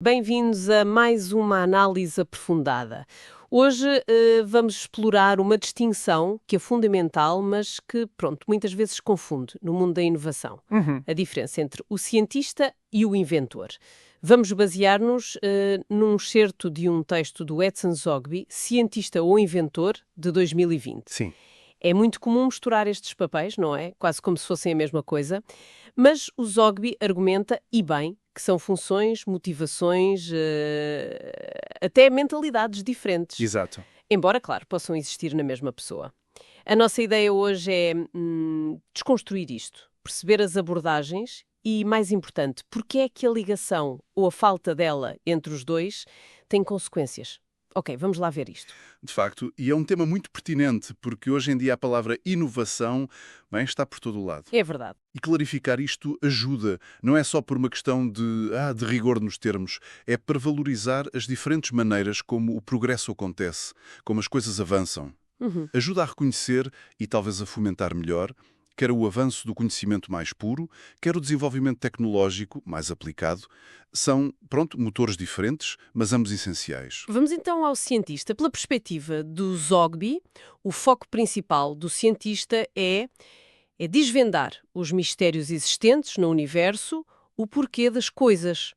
Bem-vindos a mais uma análise aprofundada. Hoje vamos explorar uma distinção que é fundamental, mas que, pronto, muitas vezes se confunde no mundo da inovação. A diferença entre o cientista e o inventor. Vamos basear-nos num excerto de um texto do Edson Zogby, Cientista ou Inventor, de 2020. Sim. É muito comum misturar estes papéis, não é? Quase como se fossem a mesma coisa. Mas o Zogby argumenta, e bem, que são funções, motivações, até mentalidades diferentes. Exato. Embora, claro, possam existir na mesma pessoa. A nossa ideia hoje é desconstruir isto, perceber as abordagens e, mais importante, porque é que a ligação ou a falta dela entre os dois tem consequências. Ok, vamos lá ver isto. De facto, e é um tema muito pertinente, porque hoje em dia a palavra inovação está por todo o lado. É verdade. E clarificar isto ajuda. Não é só por uma questão de rigor nos termos. É para valorizar as diferentes maneiras como o progresso acontece, como as coisas avançam. Ajuda a reconhecer e talvez a fomentar melhor quer o avanço do conhecimento mais puro, quer o desenvolvimento tecnológico mais aplicado. São, motores diferentes, mas ambos essenciais. Vamos então ao cientista. Pela perspectiva do Zogby, o foco principal do cientista é desvendar os mistérios existentes no universo, o porquê das coisas.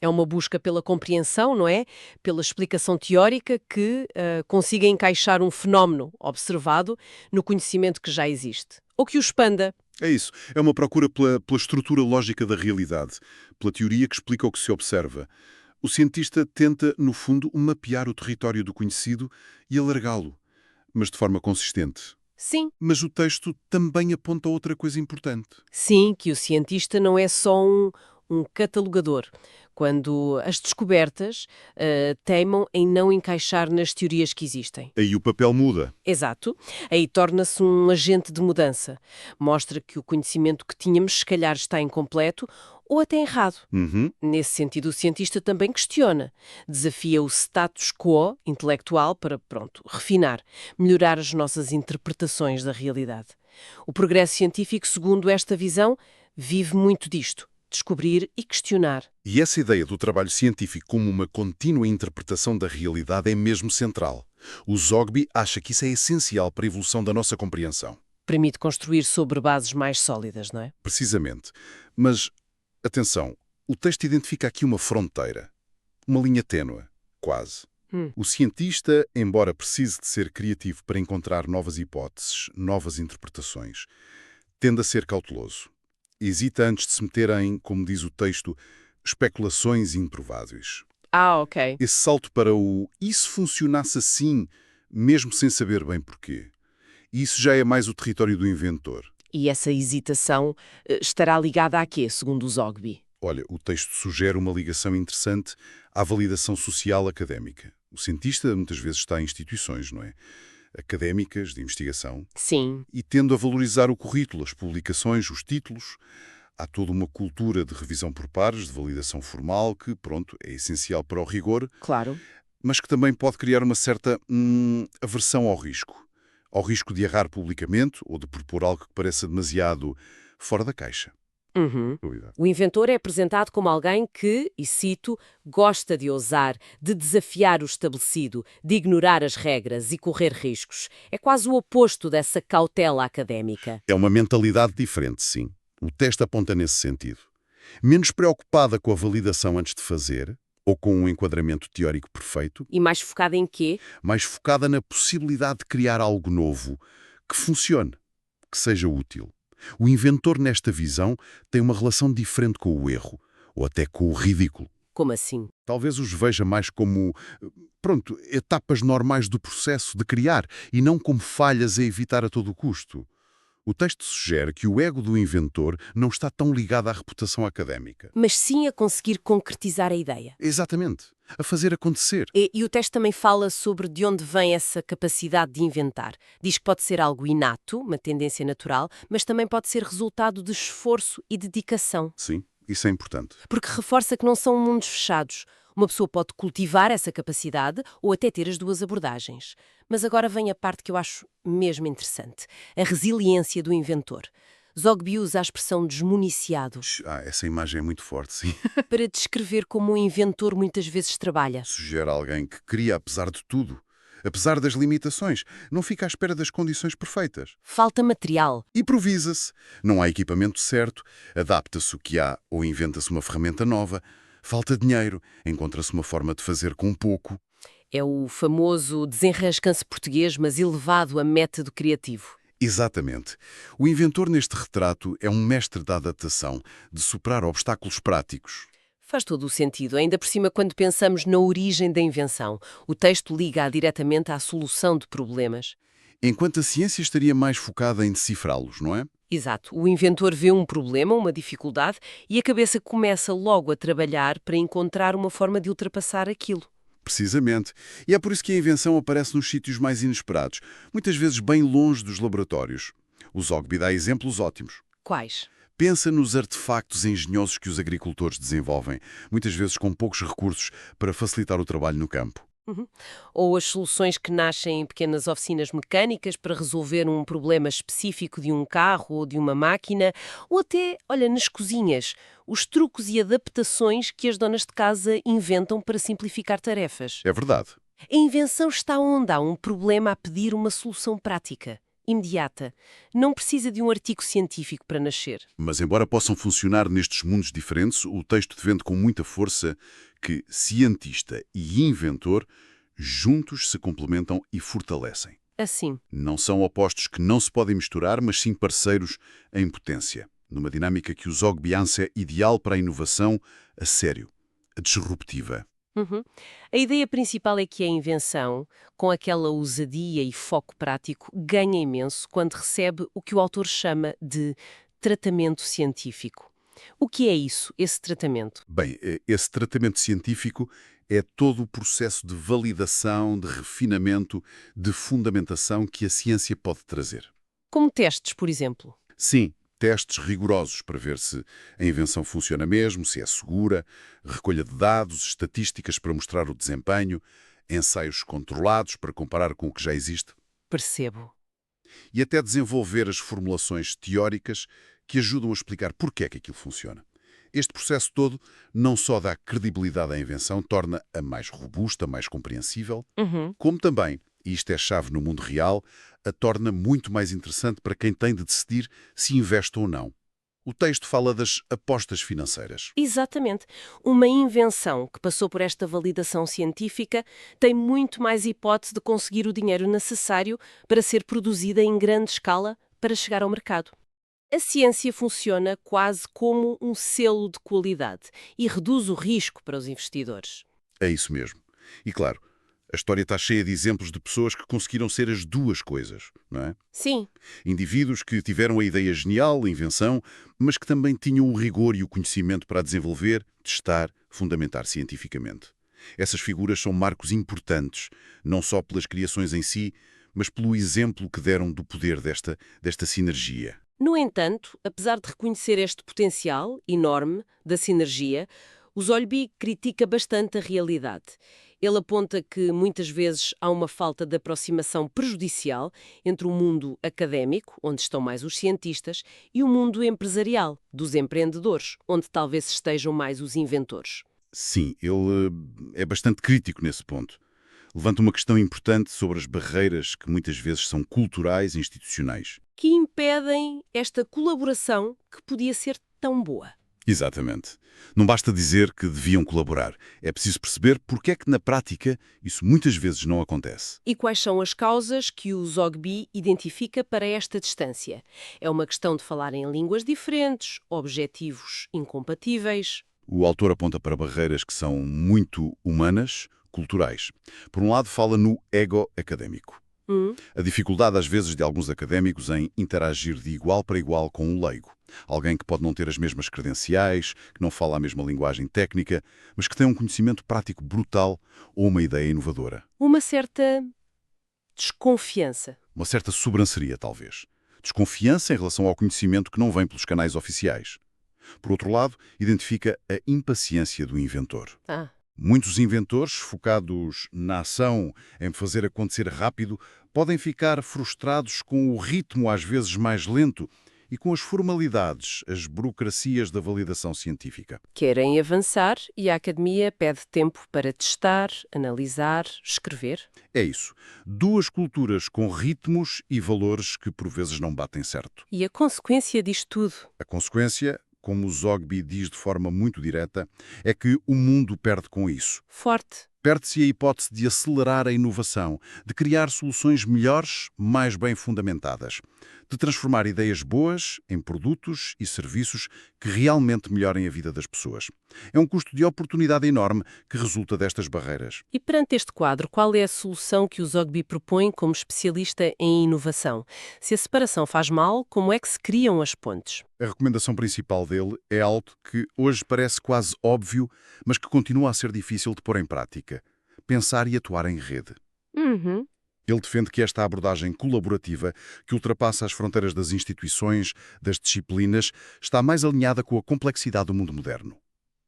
É uma busca pela compreensão, não é? Pela explicação teórica que consiga encaixar um fenómeno observado no conhecimento que já existe. Ou que o expanda. É isso. É uma procura pela estrutura lógica da realidade, pela teoria que explica o que se observa. O cientista tenta, no fundo, mapear o território do conhecido e alargá-lo, mas de forma consistente. Sim. Mas o texto também aponta outra coisa importante. Sim, que o cientista não é só um catalogador. Quando as descobertas teimam em não encaixar nas teorias que existem. Aí o papel muda. Exato. Aí torna-se um agente de mudança. Mostra que o conhecimento que tínhamos, se calhar, está incompleto ou até errado. Nesse sentido, o cientista também questiona. Desafia o status quo intelectual para, refinar, melhorar as nossas interpretações da realidade. O progresso científico, segundo esta visão, vive muito disto. Descobrir e questionar. E essa ideia do trabalho científico como uma contínua interpretação da realidade é mesmo central. O Zogby acha que isso é essencial para a evolução da nossa compreensão. Permite construir sobre bases mais sólidas, não é? Precisamente. Mas, atenção, o texto identifica aqui uma fronteira. Uma linha ténue, quase. O cientista, embora precise de ser criativo para encontrar novas hipóteses, novas interpretações, tende a ser cauteloso. Hesita antes de se meter em, como diz o texto, especulações improváveis. Ok. Esse salto para o "e se funcionasse assim", mesmo sem saber bem porquê? Isso já é mais o território do inventor. E essa hesitação estará ligada a quê, segundo o Zogby? Olha, o texto sugere uma ligação interessante à validação social académica. O cientista muitas vezes está em instituições, não é? Académicas, de investigação, Sim. e tendo a valorizar o currículo, as publicações, os títulos. Há toda uma cultura de revisão por pares, de validação formal, que, é essencial para o rigor, Claro. mas que também pode criar uma certa aversão ao risco. Ao risco de errar publicamente ou de propor algo que pareça demasiado fora da caixa. Dúvida. O inventor é apresentado como alguém que, e cito, gosta de ousar, de desafiar o estabelecido, de ignorar as regras e correr riscos. É quase o oposto dessa cautela académica. É uma mentalidade diferente, sim. O texto aponta nesse sentido. Menos preocupada com a validação antes de fazer, ou com um enquadramento teórico perfeito, E mais focada em quê? mais focada na possibilidade de criar algo novo, que funcione, que seja útil. O inventor, nesta visão, tem uma relação diferente com o erro, ou até com o ridículo. Como assim? Talvez os veja mais como, etapas normais do processo de criar, e não como falhas a evitar a todo custo. O texto sugere que o ego do inventor não está tão ligado à reputação académica. Mas sim a conseguir concretizar a ideia. Exatamente. A fazer acontecer. E o texto também fala sobre de onde vem essa capacidade de inventar. Diz que pode ser algo inato, uma tendência natural, mas também pode ser resultado de esforço e dedicação. Sim, isso é importante. Porque reforça que não são mundos fechados. Uma pessoa pode cultivar essa capacidade ou até ter as duas abordagens. Mas agora vem a parte que eu acho mesmo interessante. A resiliência do inventor. Zogby usa a expressão desmuniciado Essa imagem é muito forte, sim. para descrever como um inventor muitas vezes trabalha. Sugere alguém que cria apesar de tudo. Apesar das limitações, não fica à espera das condições perfeitas. Falta material. Improvisa-se. Não há equipamento certo, adapta-se o que há ou inventa-se uma ferramenta nova. Falta dinheiro, encontra-se uma forma de fazer com pouco. É o famoso desenrascança português, mas elevado a método criativo. Exatamente. O inventor neste retrato é um mestre da adaptação, de superar obstáculos práticos. Faz todo o sentido, ainda por cima quando pensamos na origem da invenção. O texto liga-a diretamente à solução de problemas. Enquanto a ciência estaria mais focada em decifrá-los, não é? Exato. O inventor vê um problema, uma dificuldade, e a cabeça começa logo a trabalhar para encontrar uma forma de ultrapassar aquilo. Precisamente. E é por isso que a invenção aparece nos sítios mais inesperados, muitas vezes bem longe dos laboratórios. O Zogby dá exemplos ótimos. Quais? Pensa nos artefactos engenhosos que os agricultores desenvolvem, muitas vezes com poucos recursos, para facilitar o trabalho no campo. Uhum. Ou as soluções que nascem em pequenas oficinas mecânicas para resolver um problema específico de um carro ou de uma máquina, ou até, olha, nas cozinhas, os truques e adaptações que as donas de casa inventam para simplificar tarefas. É verdade. A invenção está onde há um problema a pedir uma solução prática, imediata. Não precisa de um artigo científico para nascer. Mas embora possam funcionar nestes mundos diferentes, o texto defende com muita força que cientista e inventor juntos se complementam e fortalecem. Assim. Não são opostos que não se podem misturar, mas sim parceiros em potência, numa dinâmica que o Zogby é ideal para a inovação a sério, a disruptiva. Uhum. A ideia principal é que a invenção, com aquela ousadia e foco prático, ganha imenso quando recebe o que o autor chama de tratamento científico. O que é isso, esse tratamento? Bem, esse tratamento científico é todo o processo de validação, de refinamento, de fundamentação que a ciência pode trazer. Como testes, por exemplo. Sim, testes rigorosos para ver se a invenção funciona mesmo, se é segura, recolha de dados, estatísticas para mostrar o desempenho, ensaios controlados para comparar com o que já existe. Percebo. E até desenvolver as formulações teóricas que ajudam a explicar porque é que aquilo funciona. Este processo todo não só dá credibilidade à invenção, torna-a mais robusta, mais compreensível, como também, e isto é chave no mundo real, a torna muito mais interessante para quem tem de decidir se investe ou não. O texto fala das apostas financeiras. Exatamente. Uma invenção que passou por esta validação científica tem muito mais hipótese de conseguir o dinheiro necessário para ser produzida em grande escala para chegar ao mercado. A ciência funciona quase como um selo de qualidade e reduz o risco para os investidores. É isso mesmo. E claro, a história está cheia de exemplos de pessoas que conseguiram ser as duas coisas, não é? Sim. Indivíduos que tiveram a ideia genial, a invenção, mas que também tinham o rigor e o conhecimento para a desenvolver, testar, fundamentar cientificamente. Essas figuras são marcos importantes, não só pelas criações em si, mas pelo exemplo que deram do poder desta sinergia. No entanto, apesar de reconhecer este potencial enorme da sinergia, o Zogby critica bastante a realidade. Ele aponta que, muitas vezes, há uma falta de aproximação prejudicial entre o mundo académico, onde estão mais os cientistas, e o mundo empresarial, dos empreendedores, onde talvez estejam mais os inventores. Sim, ele é bastante crítico nesse ponto. Levanta uma questão importante sobre as barreiras que muitas vezes são culturais e institucionais. Que impedem esta colaboração que podia ser tão boa. Exatamente. Não basta dizer que deviam colaborar. É preciso perceber porque é que, na prática, isso muitas vezes não acontece. E quais são as causas que o Zogby identifica para esta distância? É uma questão de falar em línguas diferentes, objetivos incompatíveis. O autor aponta para barreiras que são muito humanas, culturais. Por um lado, fala no ego académico. A dificuldade, às vezes, de alguns académicos em interagir de igual para igual com um leigo. Alguém que pode não ter as mesmas credenciais, que não fala a mesma linguagem técnica, mas que tem um conhecimento prático brutal ou uma ideia inovadora. Uma certa desconfiança. Uma certa sobranceria, talvez. Desconfiança em relação ao conhecimento que não vem pelos canais oficiais. Por outro lado, identifica a impaciência do inventor. Muitos inventores, focados na ação, em fazer acontecer rápido, podem ficar frustrados com o ritmo às vezes mais lento e com as formalidades, as burocracias da validação científica. Querem avançar e a academia pede tempo para testar, analisar, escrever. É isso. Duas culturas com ritmos e valores que por vezes não batem certo. E a consequência disto tudo? A consequência, como o Zogby diz de forma muito direta, é que o mundo perde com isso. Forte. Perde-se a hipótese de acelerar a inovação, de criar soluções melhores, mais bem fundamentadas, de transformar ideias boas em produtos e serviços que realmente melhorem a vida das pessoas. É um custo de oportunidade enorme que resulta destas barreiras. E perante este quadro, qual é a solução que o Zogby propõe como especialista em inovação? Se a separação faz mal, como é que se criam as pontes? A recomendação principal dele é algo que hoje parece quase óbvio, mas que continua a ser difícil de pôr em prática. Pensar e atuar em rede. Uhum. Ele defende que esta abordagem colaborativa, que ultrapassa as fronteiras das instituições, das disciplinas, está mais alinhada com a complexidade do mundo moderno.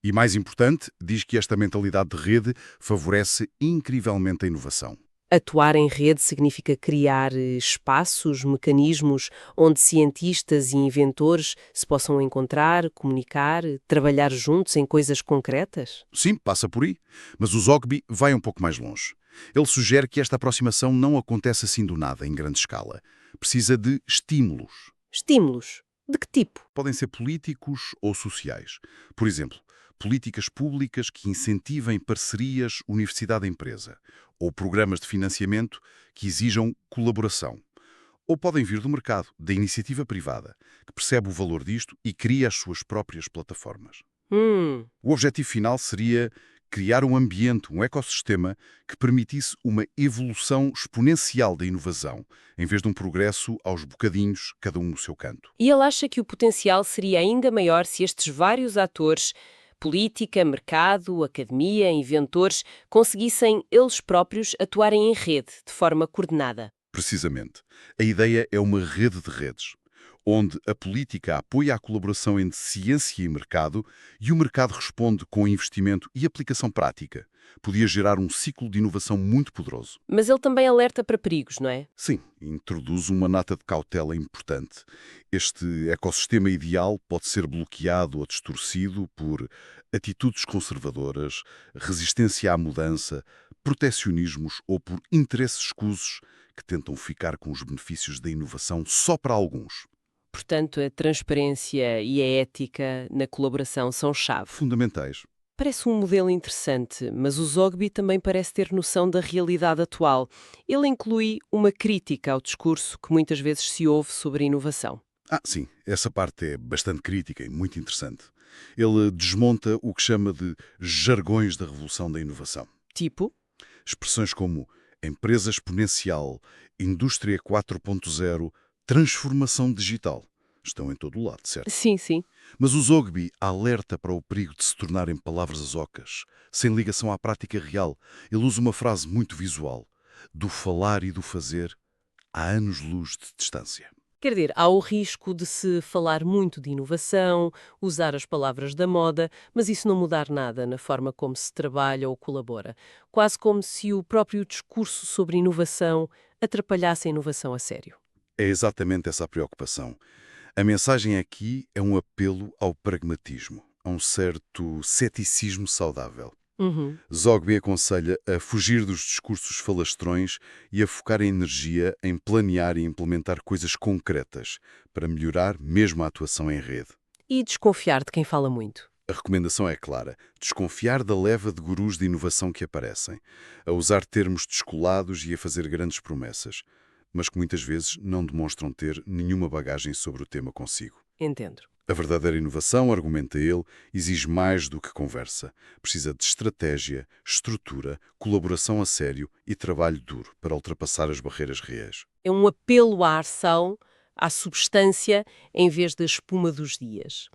E mais importante, diz que esta mentalidade de rede favorece incrivelmente a inovação. Atuar em rede significa criar espaços, mecanismos onde cientistas e inventores se possam encontrar, comunicar, trabalhar juntos em coisas concretas? Sim, passa por aí. Mas o Zogby vai um pouco mais longe. Ele sugere que esta aproximação não acontece assim do nada, em grande escala. Precisa de estímulos. Estímulos? De que tipo? Podem ser políticos ou sociais. Por exemplo, políticas públicas que incentivem parcerias universidade-empresa ou programas de financiamento que exijam colaboração. Ou podem vir do mercado, da iniciativa privada, que percebe o valor disto e cria as suas próprias plataformas. O objetivo final seria criar um ambiente, um ecossistema que permitisse uma evolução exponencial da inovação, em vez de um progresso aos bocadinhos, cada um no seu canto. E ele acha que o potencial seria ainda maior se estes vários atores, política, mercado, academia, inventores, conseguissem eles próprios atuarem em rede, de forma coordenada. Precisamente. A ideia é uma rede de redes, onde a política apoia a colaboração entre ciência e mercado e o mercado responde com investimento e aplicação prática. Podia gerar um ciclo de inovação muito poderoso. Mas ele também alerta para perigos, não é? Sim, introduz uma nota de cautela importante. Este ecossistema ideal pode ser bloqueado ou distorcido por atitudes conservadoras, resistência à mudança, protecionismos ou por interesses escusos que tentam ficar com os benefícios da inovação só para alguns. Portanto, a transparência e a ética na colaboração são chave. Fundamentais. Parece um modelo interessante, mas o Zogby também parece ter noção da realidade atual. Ele inclui uma crítica ao discurso que muitas vezes se ouve sobre a inovação. Sim, essa parte é bastante crítica e muito interessante. Ele desmonta o que chama de jargões da revolução da inovação. Tipo? Expressões como empresa exponencial, indústria 4.0, transformação digital. Estão em todo o lado, certo? Sim, sim. Mas o Zogby alerta para o perigo de se tornarem palavras ocas, sem ligação à prática real. Ele usa uma frase muito visual. Do falar e do fazer, há anos-luz de distância. Quer dizer, há o risco de se falar muito de inovação, usar as palavras da moda, mas isso não mudar nada na forma como se trabalha ou colabora. Quase como se o próprio discurso sobre inovação atrapalhasse a inovação a sério. É exatamente essa a preocupação. A mensagem aqui é um apelo ao pragmatismo, a um certo ceticismo saudável. Zogby aconselha a fugir dos discursos falastrões e a focar a energia em planear e implementar coisas concretas para melhorar mesmo a atuação em rede. E desconfiar de quem fala muito. A recomendação é clara: desconfiar da leva de gurus de inovação que aparecem, a usar termos descolados e a fazer grandes promessas, mas que muitas vezes não demonstram ter nenhuma bagagem sobre o tema consigo. Entendo. A verdadeira inovação, argumenta ele, exige mais do que conversa. Precisa de estratégia, estrutura, colaboração a sério e trabalho duro para ultrapassar as barreiras reais. É um apelo à ação, à substância, em vez da espuma dos dias.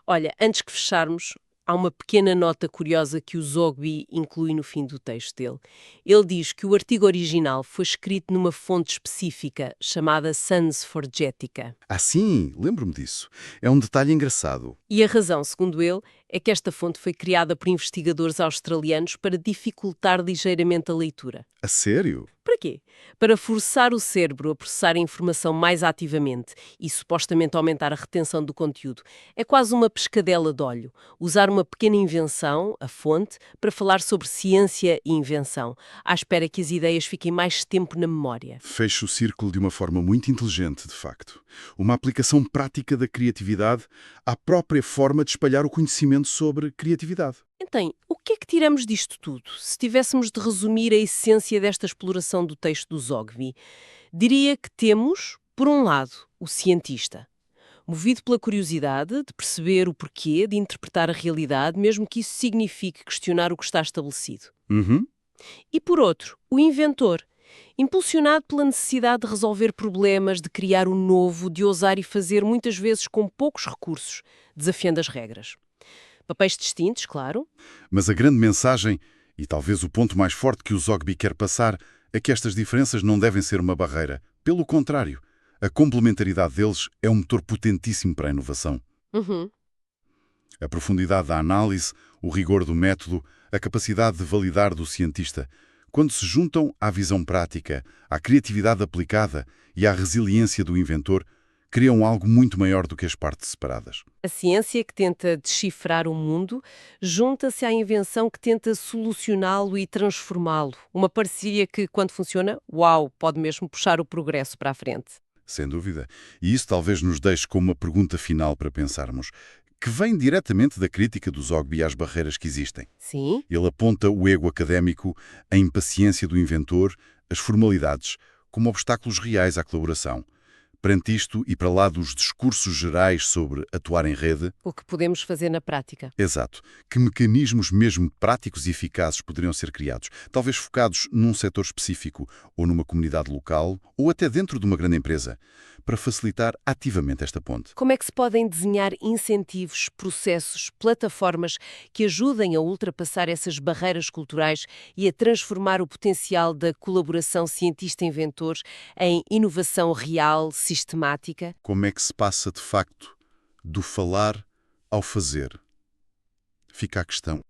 Olha, antes que fecharmos, há uma pequena nota curiosa que o Zogby inclui no fim do texto dele. Ele diz que o artigo original foi escrito numa fonte específica, chamada Sans Forgetica. Sim, lembro-me disso. É um detalhe engraçado. E a razão, segundo ele, é que esta fonte foi criada por investigadores australianos para dificultar ligeiramente a leitura. A sério? Para quê? Para forçar o cérebro a processar a informação mais ativamente e supostamente aumentar a retenção do conteúdo. É quase uma pescadela de olho. Usar uma pequena invenção, a fonte, para falar sobre ciência e invenção, à espera que as ideias fiquem mais tempo na memória. Fecha o círculo de uma forma muito inteligente, de facto. Uma aplicação prática da criatividade à própria forma de espalhar o conhecimento sobre criatividade. Então, o que é que tiramos disto tudo? Se tivéssemos de resumir a essência desta exploração do texto do Zogby, diria que temos, por um lado, o cientista, movido pela curiosidade de perceber o porquê, de interpretar a realidade, mesmo que isso signifique questionar o que está estabelecido. E por outro, o inventor, impulsionado pela necessidade de resolver problemas, de criar o novo, de ousar e fazer muitas vezes com poucos recursos, desafiando as regras. Papéis distintos, claro. Mas a grande mensagem, e talvez o ponto mais forte que o Zogby quer passar, é que estas diferenças não devem ser uma barreira. Pelo contrário, a complementaridade deles é um motor potentíssimo para a inovação. A profundidade da análise, o rigor do método, a capacidade de validar do cientista, quando se juntam à visão prática, à criatividade aplicada e à resiliência do inventor, criam algo muito maior do que as partes separadas. A ciência que tenta decifrar o mundo junta-se à invenção que tenta solucioná-lo e transformá-lo. Uma parceria que, quando funciona, uau, pode mesmo puxar o progresso para a frente. Sem dúvida. E isso talvez nos deixe com uma pergunta final para pensarmos, que vem diretamente da crítica do Zogby às barreiras que existem. Sim. Ele aponta o ego académico, a impaciência do inventor, as formalidades, como obstáculos reais à colaboração. Perante isto e para lá dos discursos gerais sobre atuar em rede... O que podemos fazer na prática. Exato. Que mecanismos mesmo práticos e eficazes poderiam ser criados? Talvez focados num setor específico, ou numa comunidade local, ou até dentro de uma grande empresa, para facilitar ativamente esta ponte. Como é que se podem desenhar incentivos, processos, plataformas que ajudem a ultrapassar essas barreiras culturais e a transformar o potencial da colaboração cientista-inventor em inovação real, sistemática? Como é que se passa, de facto, do falar ao fazer? Fica a questão.